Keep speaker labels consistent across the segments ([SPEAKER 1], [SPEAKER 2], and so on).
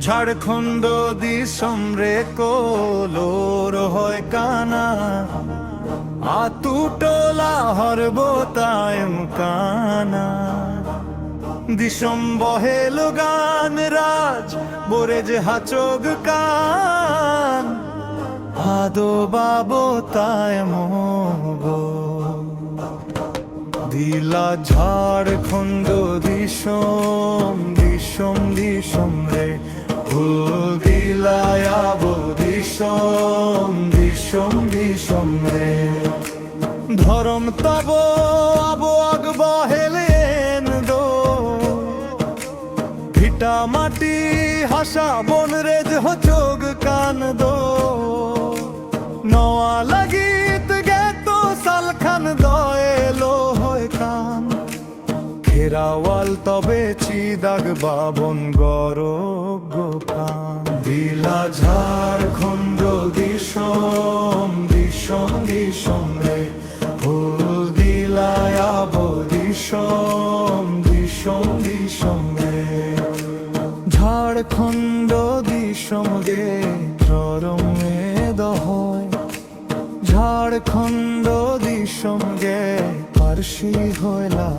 [SPEAKER 1] ঝাড়খণ্ড দিশম রে কোলোর হয় কানা আতুটোলা হরবতায়ম কানা দিশম বহেল গান রাজ বোরে যে হাচোগ কান আদো বাবো তায়ম গো দিলা ঝাড়খণ্ড দিশম দিশম দিশম রে ভুল দিলায়াবো দিশম দিশম দিশম রে ধরম তব আবো আগ বহেলেন দো ভিটা মাটি হাসা বন রে হচোগ কান দো নয়া লাগিত গেতো সালখান দয়েলো হয় কান খেরাওয়াল তবে চিদাগ বাবন গরগ কান দিলা ঝাড়খণ্ড দিশম দিশম দিশম রে ভুল দিলায়াবো দিশম দিশম দিশম রে ঝাড়খণ্ড দিশম গে চরমে দহয় ঝাড়খণ্ড দিশম গে পারসি হইলা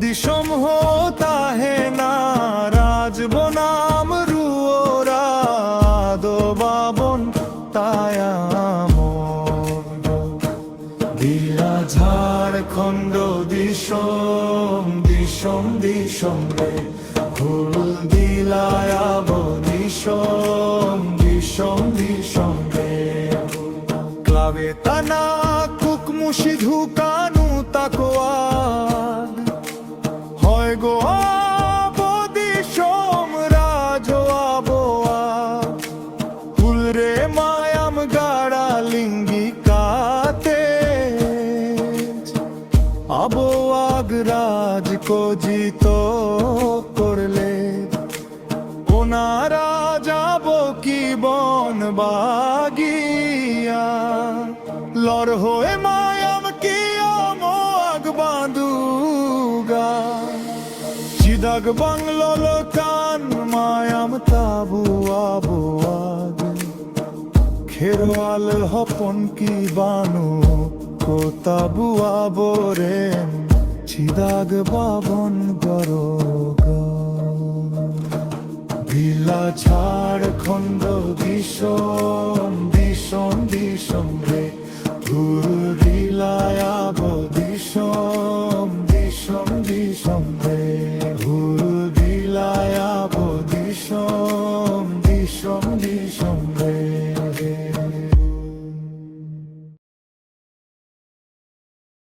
[SPEAKER 1] দিশম হোতা হে না রাজ বনাম রুওরা দো বাবন তায়াম দিলা ঝাড়খণ্ড দিশম দিশম দিশম রে ভুল দিলায়াবো দিশম দিশম দিশম রে ক্লাবে তানা কুকমুশি ধুকানু তাকোয়াদ হয় গো আবো দিশম রাজ আবোয়া ফুল রে মায়াম গাড়া লিঙ্গি কাতে আবো আগ রাজ কো জিত করলে ওনারা যাবো কি বন বাগিয়া লর হয়ে মায়াম কি আমো আগ বাঁধুগা চিদাগ বাংলো কান মায়াম তাবু আবো আগ খেরওয়াল হপন কি বানু কো তাবু আবো রে চিদাগ বাবন গরগা দিলা ঝাড়খণ্ড দিশম দিশম দিশম রে ভুল দিলায়াবো